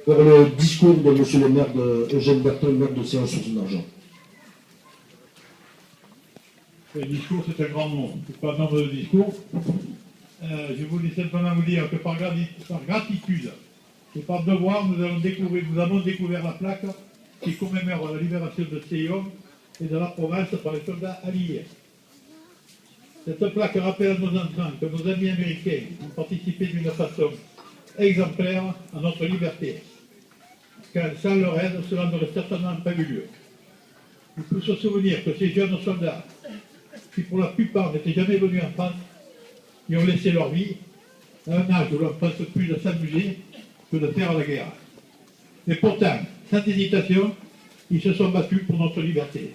Pour le discours de monsieur le maire Eugène Berton, maire de Céans-sur-Argent. Le discours, c'est un grand mot. C'est pas un nombre de discours. Je voulais simplement vous dire que par gratitude et par devoir, nous avons découvert la plaque qui commémore la libération de Céans et de la province par les soldats alliés. Cette plaque rappelle à nos enfants que nos amis américains ont participé d'une façon exemplaire à notre liberté. Car sans leur aide, cela n'aurait certainement pas eu lieu. Il faut se souvenir que ces jeunes soldats, qui pour la plupart n'étaient jamais venus en France, y ont laissé leur vie à un âge où l'on pense plus de s'amuser que de faire la guerre. Et pourtant, sans hésitation, ils se sont battus pour notre liberté.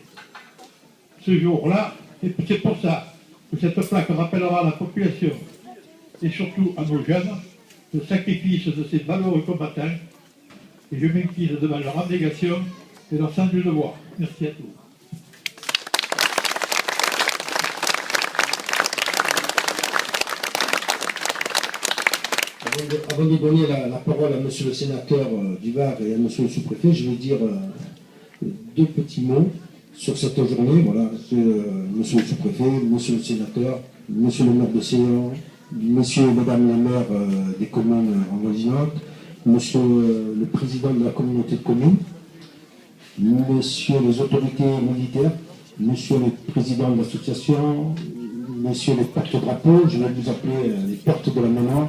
Ce jour-là, c'est pour ça que cette plaque rappellera à la population et surtout à nos jeunes le sacrifice de ces valeureux combattants. Et je m'incline devant leur abnégation et leur sens du devoir. Merci à tous. Avant de donner la parole à monsieur le sénateur du Var et à monsieur le sous-préfet, je vais dire deux petits mots sur cette journée. Voilà, monsieur le sous-préfet, monsieur le sénateur, monsieur le maire de Céans, monsieur et madame les maires des communes avoisinantes, monsieur le président de la communauté de communes, monsieur les autorités militaires, monsieur le président de l'association, messieurs les porte-drapeaux, je vais vous appeler les portes de la mémoire,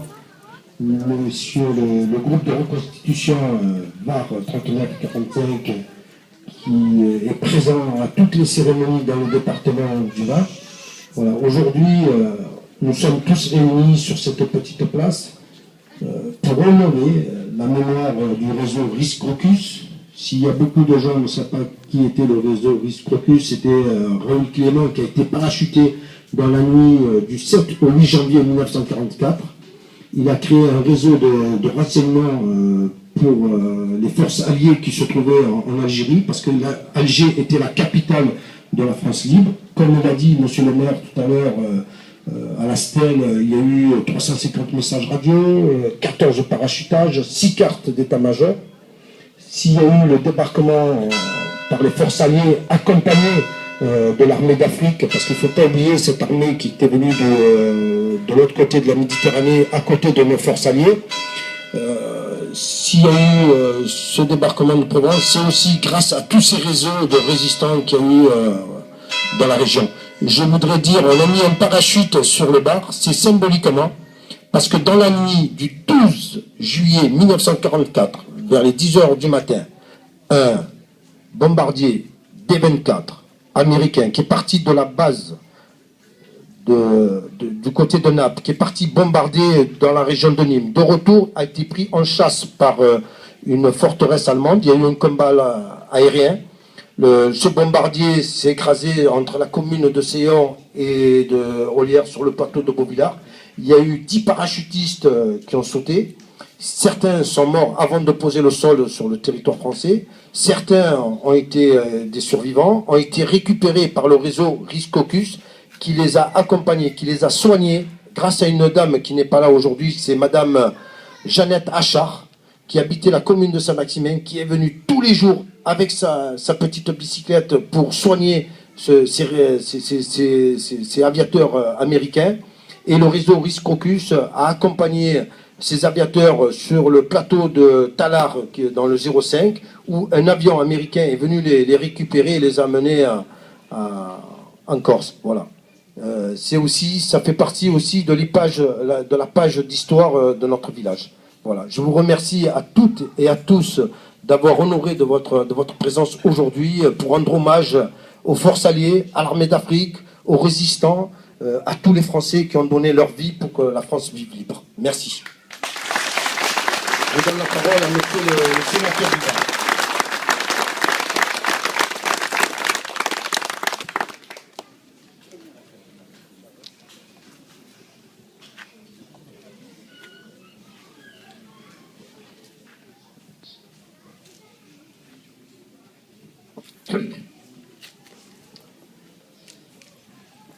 monsieur le groupe de reconstitution VAR 39-45 qui est présent à toutes les cérémonies dans le département du Var. Voilà, aujourd'hui, nous sommes tous réunis sur cette petite place pour honorer la mémoire du réseau Ris-Crocus. S'il y a beaucoup de gens qui ne savent pas qui était le réseau Ris-Crocus, c'était Raoul Clément qui a été parachuté dans la nuit du 7 au 8 janvier 1944. Il a créé un réseau de renseignement pour les forces alliées qui se trouvaient en Algérie, parce que Alger était la capitale de la France libre. Comme l'a dit monsieur le maire tout à l'heure, à la Stèle, il y a eu 350 messages radio, 14 parachutages, 6 cartes d'état-major. S'il y a eu le débarquement par les forces alliées accompagnées de l'armée d'Afrique, parce qu'il ne faut pas oublier cette armée qui était venue de l'autre côté de la Méditerranée, à côté de nos forces alliées. S'il y a eu ce débarquement de Provence, c'est aussi grâce à tous ces réseaux de résistants qu'il y a eu dans la région. Je voudrais dire, on a mis un parachute sur le bar, c'est symboliquement, parce que dans la nuit du 12 juillet 1944, vers les 10 h du matin, un bombardier D-24 américain qui est parti de la base du côté de Naples, qui est parti bombarder dans la région de Nîmes, de retour a été pris en chasse par une forteresse allemande. Il y a eu un combat aérien. Ce bombardier s'est écrasé entre la commune de Céans et de Ollières sur le plateau de Beauvillard. Il y a eu 10 parachutistes qui ont sauté. Certains sont morts avant de poser le sol sur le territoire français. Certains ont été des survivants, ont été récupérés par le réseau Ris-Crocus qui les a accompagnés, qui les a soignés grâce à une dame qui n'est pas là aujourd'hui, c'est madame Jeannette Achard, qui habitait la commune de Saint-Maximin, qui est venue tous les jours avec sa petite bicyclette pour soigner ces aviateurs américains. Et le réseau Ris-Crocus a accompagné ces aviateurs sur le plateau de Tallard, dans le 05, où un avion américain est venu les récupérer et les amener en Corse. Voilà. Ça fait partie aussi de la page d'histoire de notre village. Voilà. Je vous remercie à toutes et à tous d'avoir honoré de votre présence aujourd'hui pour rendre hommage aux forces alliées, à l'armée d'Afrique, aux résistants, à tous les Français qui ont donné leur vie pour que la France vive libre. Merci. Je donne la parole à monsieur le sénateur du Var.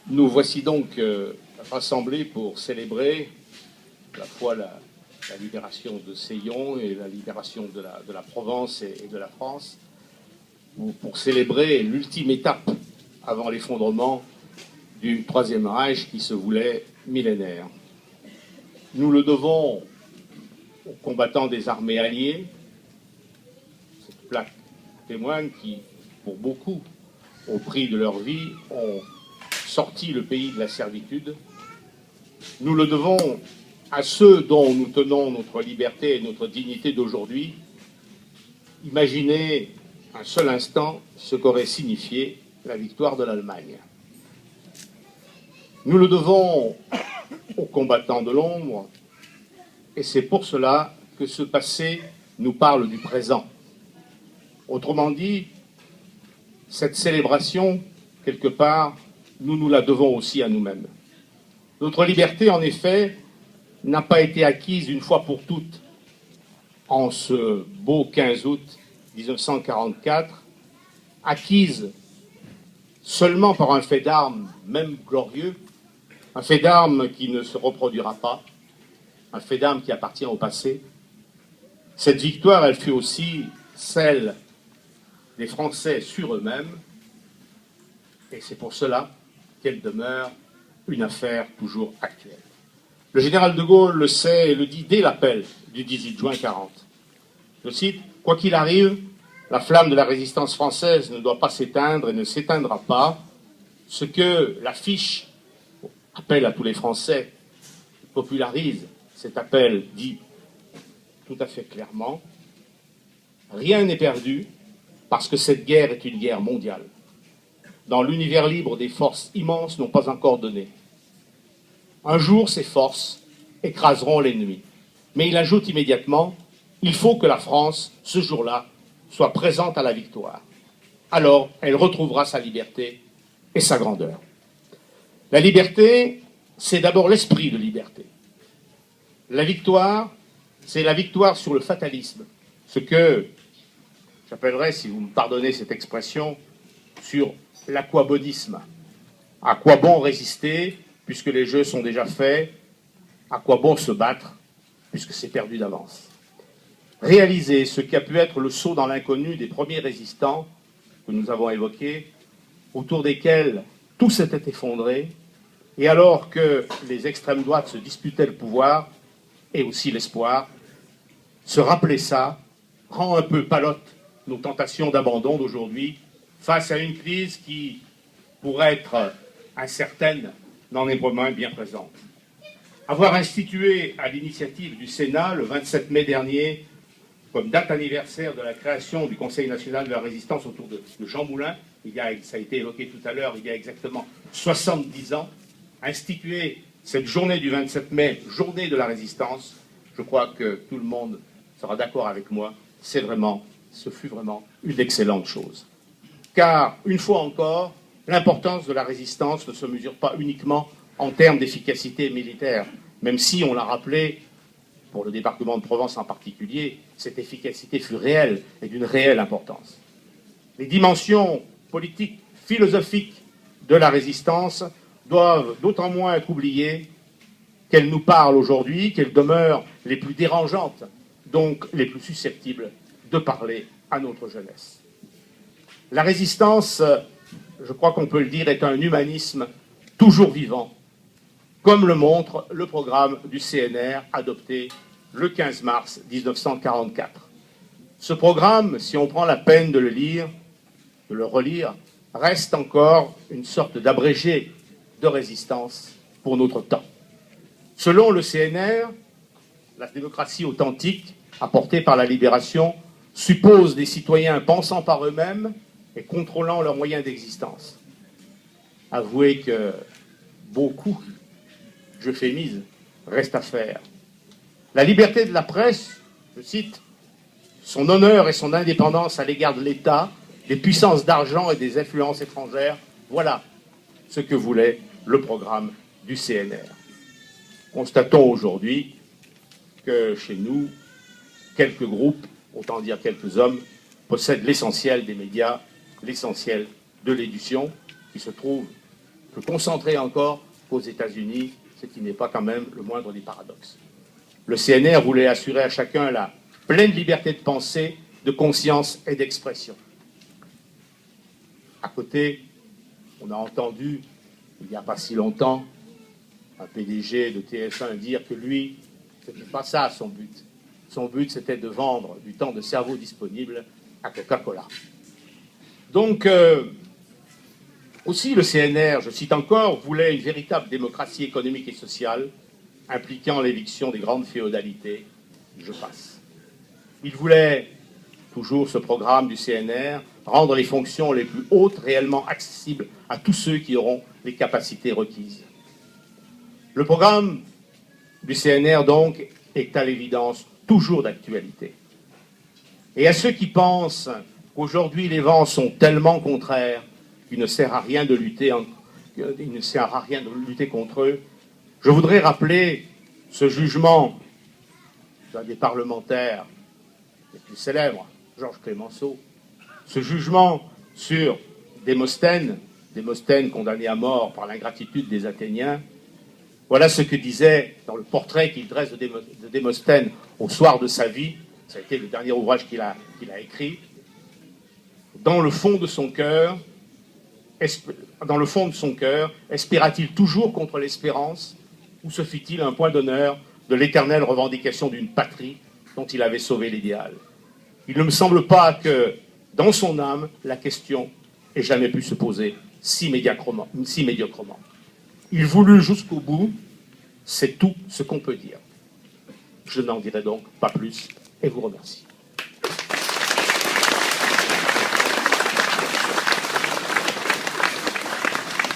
Nous voici donc rassemblés pour célébrer à la fois la libération de Seyon et la libération de la Provence et de la France, pour célébrer l'ultime étape avant l'effondrement du Troisième Reich qui se voulait millénaire. Nous le devons aux combattants des armées alliées. Cette plaque témoigne qui, pour beaucoup, au prix de leur vie, ont sorti le pays de la servitude. Nous le devons à ceux dont nous tenons notre liberté et notre dignité d'aujourd'hui. Imaginez un seul instant ce qu'aurait signifié la victoire de l'Allemagne. Nous le devons aux combattants de l'ombre, et c'est pour cela que ce passé nous parle du présent. Autrement dit, cette célébration, quelque part, nous la devons aussi à nous-mêmes. Notre liberté, en effet, n'a pas été acquise une fois pour toutes en ce beau 15 août 1944, acquise seulement par un fait d'armes, même glorieux, un fait d'armes qui ne se reproduira pas, un fait d'armes qui appartient au passé. Cette victoire, elle fut aussi celle des Français sur eux-mêmes, et c'est pour cela qu'elle demeure une affaire toujours actuelle. Le général de Gaulle le sait et le dit dès l'appel du 18 juin 40. Je cite, « Quoi qu'il arrive, la flamme de la résistance française ne doit pas s'éteindre et ne s'éteindra pas. Ce que l'affiche appelle à tous les Français, popularise cet appel, dit tout à fait clairement, rien n'est perdu parce que cette guerre est une guerre mondiale. Dans l'univers libre, des forces immenses n'ont pas encore donné. Un jour, ces forces écraseront l'ennemi. » Mais il ajoute immédiatement, il faut que la France, ce jour-là, soit présente à la victoire. Alors, elle retrouvera sa liberté et sa grandeur. La liberté, c'est d'abord l'esprit de liberté. La victoire, c'est la victoire sur le fatalisme, ce que j'appellerais, si vous me pardonnez cette expression, sur l'aquabodisme. À quoi bon résister, puisque les jeux sont déjà faits? À quoi bon se battre, puisque c'est perdu d'avance? Réaliser ce qui a pu être le saut dans l'inconnu des premiers résistants que nous avons évoqués, autour desquels tout s'était effondré, et alors que les extrêmes droites se disputaient le pouvoir, et aussi l'espoir, se rappeler ça rend un peu palote nos tentations d'abandon d'aujourd'hui face à une crise qui, pour être incertaine, n'en est vraiment bien présente. Avoir institué à l'initiative du Sénat, le 27 mai dernier, comme date anniversaire de la création du Conseil national de la résistance autour de Jean Moulin, ça a été évoqué tout à l'heure, il y a exactement 70 ans, instituer cette journée du 27 mai, journée de la résistance, je crois que tout le monde sera d'accord avec moi, ce fut vraiment une excellente chose. Car, une fois encore, l'importance de la résistance ne se mesure pas uniquement en termes d'efficacité militaire, même si, on l'a rappelé, pour le département de Provence en particulier, cette efficacité fut réelle et d'une réelle importance. Les dimensions politiques, philosophiques de la résistance doivent d'autant moins être oubliées qu'elles nous parlent aujourd'hui, qu'elles demeurent les plus dérangeantes, donc les plus susceptibles de parler à notre jeunesse. La résistance, je crois qu'on peut le dire, est un humanisme toujours vivant, comme le montre le programme du CNR adopté le 15 mars 1944. Ce programme, si on prend la peine de le lire, de le relire, reste encore une sorte d'abrégé de résistance pour notre temps. Selon le CNR, la démocratie authentique apportée par la libération suppose des citoyens pensant par eux-mêmes et contrôlant leurs moyens d'existence. Avouez que beaucoup, j'euphémise, reste à faire. La liberté de la presse, je cite, son honneur et son indépendance à l'égard de l'État, des puissances d'argent et des influences étrangères, voilà ce que voulait le programme du CNR. Constatons aujourd'hui que chez nous, quelques groupes, autant dire quelques hommes, possèdent l'essentiel des médias, l'essentiel de l'édition, qui se trouve plus concentré encore qu'aux États-Unis, ce qui n'est pas quand même le moindre des paradoxes. Le CNR voulait assurer à chacun la pleine liberté de pensée, de conscience et d'expression. À côté, on a entendu, il n'y a pas si longtemps, un PDG de TF1 dire que lui, ce n'était pas ça son but. Son but, c'était de vendre du temps de cerveau disponible à Coca-Cola. Donc, aussi le CNR, je cite encore, voulait une véritable démocratie économique et sociale impliquant l'éviction des grandes féodalités. Je passe. Il voulait, toujours ce programme du CNR, rendre les fonctions les plus hautes réellement accessibles à tous ceux qui auront les capacités requises. Le programme du CNR, donc, est à l'évidence toujours d'actualité. Et à ceux qui pensent qu'aujourd'hui les vents sont tellement contraires qu'il ne sert à rien de lutter, contre eux, je voudrais rappeler ce jugement d'un des parlementaires les plus célèbres, Georges Clemenceau, ce jugement sur Démosthène condamné à mort par l'ingratitude des Athéniens. Voilà ce que disait dans le portrait qu'il dresse de Démosthène au soir de sa vie. Ça a été le dernier ouvrage qu'il a écrit. Dans le fond de son cœur, espéra-t-il toujours contre l'espérance, ou se fit-il un point d'honneur de l'éternelle revendication d'une patrie dont il avait sauvé l'idéal? Il ne me semble pas que, dans son âme, la question ait jamais pu se poser si médiocrement. Il voulut jusqu'au bout, c'est tout ce qu'on peut dire. Je n'en dirai donc pas plus et vous remercie.